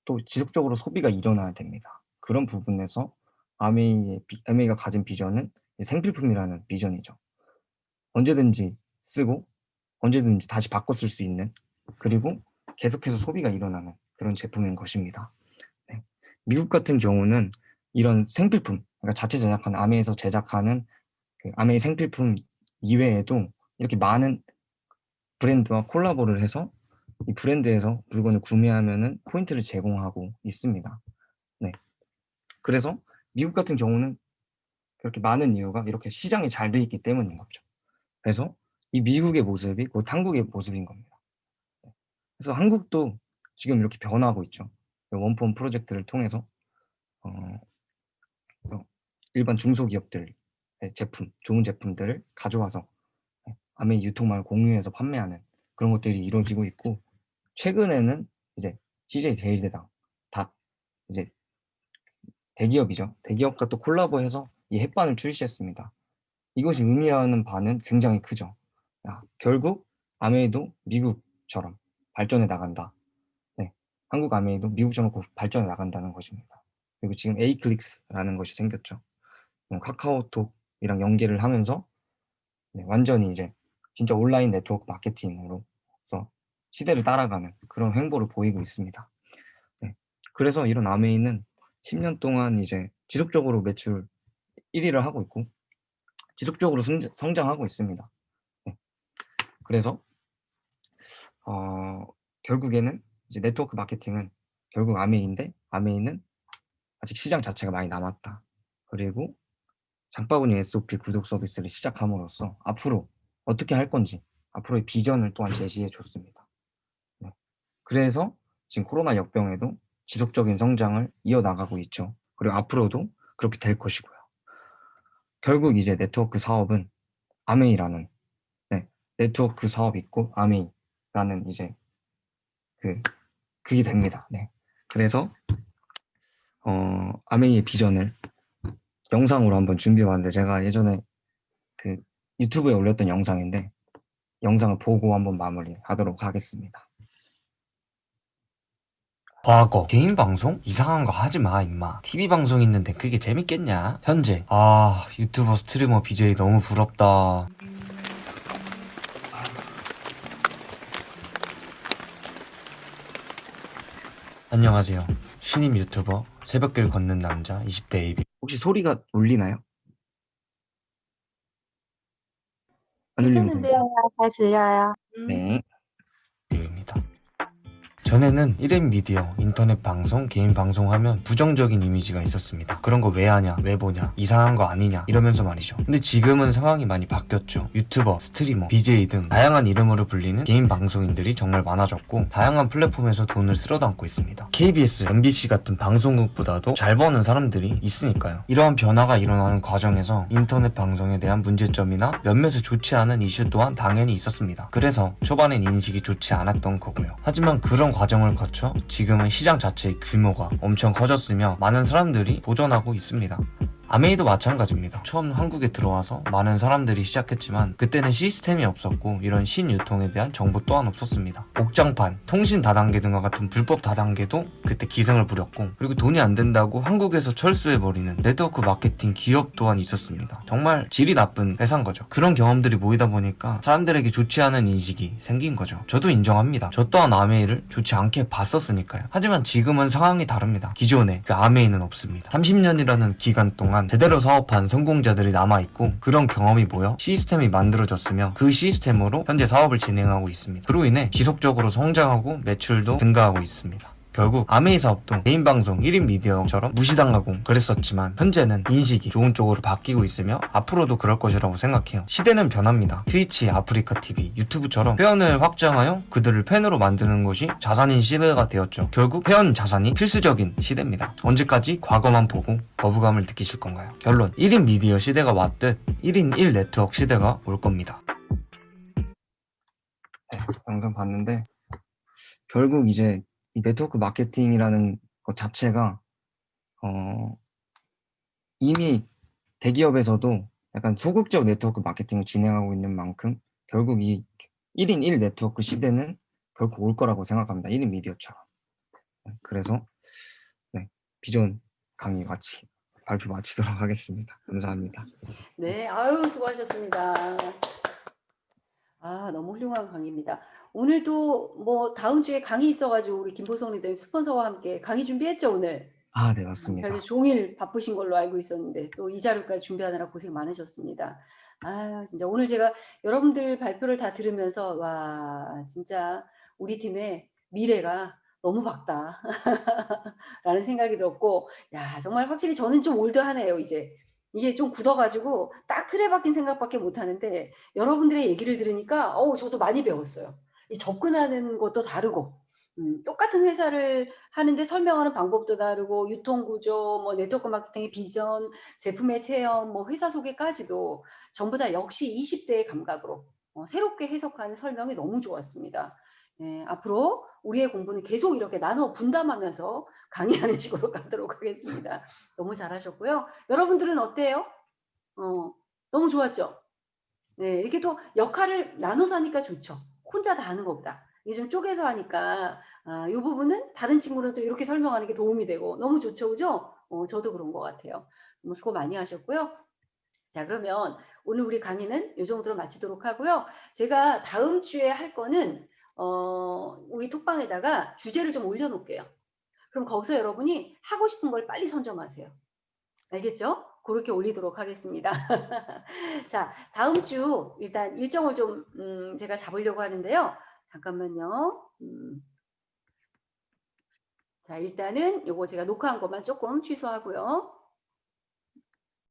또 지속적으로 소비가 일어나야 됩니다. 그런 부분에서 아메이가 가진 비전은 생필품이라는 비전이죠. 언제든지 쓰고 언제든지 다시 바꿔 쓸 수 있는 그리고 계속해서 소비가 일어나는 그런 제품인 것입니다. 네. 미국 같은 경우는 이런 생필품, 그러니까 자체 제작한 아메이에서 제작하는 그 아메이 생필품 이외에도 이렇게 많은 브랜드와 콜라보를 해서 이 브랜드에서 물건을 구매하면은 포인트를 제공하고 있습니다. 네. 그래서 미국 같은 경우는 그렇게 많은 이유가 이렇게 시장이 잘 돼 있기 때문인 거죠. 그래서 이 미국의 모습이 곧 한국의 모습인 겁니다. 네. 그래서 한국도 지금 이렇게 변하고 있죠. 원폰 프로젝트를 통해서 어, 일반 중소기업들의 제품, 좋은 제품들을 가져와서 아메이 유통망을 공유해서 판매하는 그런 것들이 이루어지고 있고 최근에는 이제 CJ 제일제당 다 이제 대기업이죠. 대기업과 또 콜라보해서 이 햇반을 출시했습니다. 이것이 의미하는 바는 굉장히 크죠. 결국 아메이도 미국처럼 발전해 나간다. 네, 한국 아메이도 미국처럼 발전해 나간다는 것입니다. 그리고 지금 에이클릭스라는 것이 생겼죠. 카카오톡이랑 연계를 하면서 네, 완전히 이제 진짜 온라인 네트워크 마케팅으로서 시대를 따라가는 그런 행보를 보이고 있습니다. 네, 그래서 이런 아메이는 10년 동안 이제 지속적으로 매출 1위를 하고 있고 지속적으로 성장하고 있습니다. 네, 그래서 결국에는 이제 네트워크 마케팅은 결국 아메이인데 아메이는 아직 시장 자체가 많이 남았다. 그리고 장바구니 SOP 구독 서비스를 시작함으로써 앞으로 어떻게 할 건지 앞으로의 비전을 또한 제시해 줬습니다. 네. 그래서 지금 코로나 역병에도 지속적인 성장을 이어나가고 있죠. 그리고 앞으로도 그렇게 될 것이고요. 결국 이제 네트워크 사업은 아메이라는 네, 네트워크 사업 있고 아메이라는 이제 그 그게 됩니다. 네. 그래서 아메이의 비전을 영상으로 한번 준비해봤는데 제가 예전에 그 유튜브에 올렸던 영상인데 영상을 보고 한번 마무리하도록 하겠습니다. 과거 개인 방송? 이상한 거 하지 마 임마. TV 방송 있는데 그게 재밌겠냐? 현재 유튜버 스트리머 BJ 너무 부럽다. 안녕하세요. 신임 유튜버 새벽길 걷는 남자 20대 AB. 혹시 소리가 울리나요? 안 울리면 괜찮은데요? 잘 들려요. 네. 류입니다. 전에는 1인 미디어, 인터넷 방송, 개인 방송하면 부정적인 이미지가 있었습니다. 그런 거 왜 하냐, 왜 보냐, 이상한 거 아니냐 이러면서 말이죠. 근데 지금은 상황이 많이 바뀌었죠. 유튜버, 스트리머, BJ 등 다양한 이름으로 불리는 개인 방송인들이 정말 많아졌고 다양한 플랫폼에서 돈을 쓸어 담고 있습니다. KBS, MBC 같은 방송국보다도 잘 버는 사람들이 있으니까요. 이러한 변화가 일어나는 과정에서 인터넷 방송에 대한 문제점이나 몇몇에 좋지 않은 이슈 또한 당연히 있었습니다. 그래서 초반엔 인식이 좋지 않았던 거고요. 하지만 그런 과정을 거쳐 지금은 시장 자체의 규모가 엄청 커졌으며 많은 사람들이 도전하고 있습니다. 아메이도 마찬가지입니다. 처음 한국에 들어와서 많은 사람들이 시작했지만 그때는 시스템이 없었고 이런 신유통에 대한 정보 또한 없었습니다. 옥장판, 통신 다단계 등과 같은 불법 다단계도 그때 기승을 부렸고 그리고 돈이 안 된다고 한국에서 철수해버리는 네트워크 마케팅 기업 또한 있었습니다. 정말 질이 나쁜 회사인 거죠. 그런 경험들이 모이다 보니까 사람들에게 좋지 않은 인식이 생긴 거죠. 저도 인정합니다. 저 또한 아메이를 좋지 않게 봤었으니까요. 하지만 지금은 상황이 다릅니다. 기존에 그 아메이는 없습니다. 30년이라는 기간 동안 제대로 사업한 성공자들이 남아있고 그런 경험이 모여 시스템이 만들어졌으며 그 시스템으로 현재 사업을 진행하고 있습니다. 그로 인해 지속적으로 성장하고 매출도 증가하고 있습니다. 결국 아메이 사업도 개인 방송 1인 미디어처럼 무시당하고 그랬었지만 현재는 인식이 좋은 쪽으로 바뀌고 있으며 앞으로도 그럴 것이라고 생각해요. 시대는 변합니다. 트위치, 아프리카TV, 유튜브처럼 회원을 확장하여 그들을 팬으로 만드는 것이 자산인 시대가 되었죠. 결국 회원 자산이 필수적인 시대입니다. 언제까지 과거만 보고 거부감을 느끼실 건가요? 결론 1인 미디어 시대가 왔듯 1인 1 네트워크 시대가 올 겁니다. 네, 영상 봤는데 결국 이제 이 네트워크 마케팅이라는 것 자체가 이미 대기업에서도 약간 소극적 네트워크 마케팅을 진행하고 있는 만큼 결국 이 1인 1 네트워크 시대는 결국 올 거라고 생각합니다. 1인 미디어처럼. 그래서 네, 비전 강의 발표 마치도록 하겠습니다. 감사합니다. 네, 아유, 수고하셨습니다. 너무 훌륭한 강의입니다. 오늘도 뭐 다음 주에 강의 있어가지고 우리 김보성 리더님 스폰서와 함께 강의 준비했죠, 오늘? 네, 맞습니다. 사실 종일 바쁘신 걸로 알고 있었는데 또 이 자료까지 준비하느라 고생 많으셨습니다. 진짜 오늘 제가 여러분들 발표를 다 들으면서 와, 진짜 우리 팀의 미래가 너무 밝다 라는 생각이 들었고, 야, 정말 확실히 저는 좀 올드하네요. 이제 이게 좀 굳어가지고 딱 틀에 박힌 생각밖에 못하는데 여러분들의 얘기를 들으니까 저도 많이 배웠어요. 이 접근하는 것도 다르고 똑같은 회사를 하는데 설명하는 방법도 다르고 유통구조, 뭐 네트워크 마케팅의 비전, 제품의 체험, 뭐 회사 소개까지도 전부 다 역시 20대의 감각으로 새롭게 해석하는 설명이 너무 좋았습니다. 앞으로 우리의 공부는 계속 이렇게 나눠 분담하면서 강의하는 식으로 가도록 하겠습니다. 너무 잘하셨고요. 여러분들은 어때요? 너무 좋았죠? 네, 이렇게 또 역할을 나눠서 하니까 좋죠. 혼자 다 하는 것보다. 이게 좀 쪼개서 하니까 이 부분은 다른 친구는 또 이렇게 설명하는 게 도움이 되고 너무 좋죠, 그죠? 저도 그런 것 같아요. 너무 수고 많이 하셨고요. 자, 그러면 오늘 우리 강의는 이 정도로 마치도록 하고요. 제가 다음 주에 할 거는 우리 톡방에다가 주제를 좀 올려놓을게요. 그럼 거기서 여러분이 하고 싶은 걸 빨리 선점하세요. 알겠죠? 그렇게 올리도록 하겠습니다. 자, 다음 주 일단 일정을 좀 제가 잡으려고 하는데요. 잠깐만요. 자, 일단은 요거 제가 녹화한 것만 조금 취소하고요.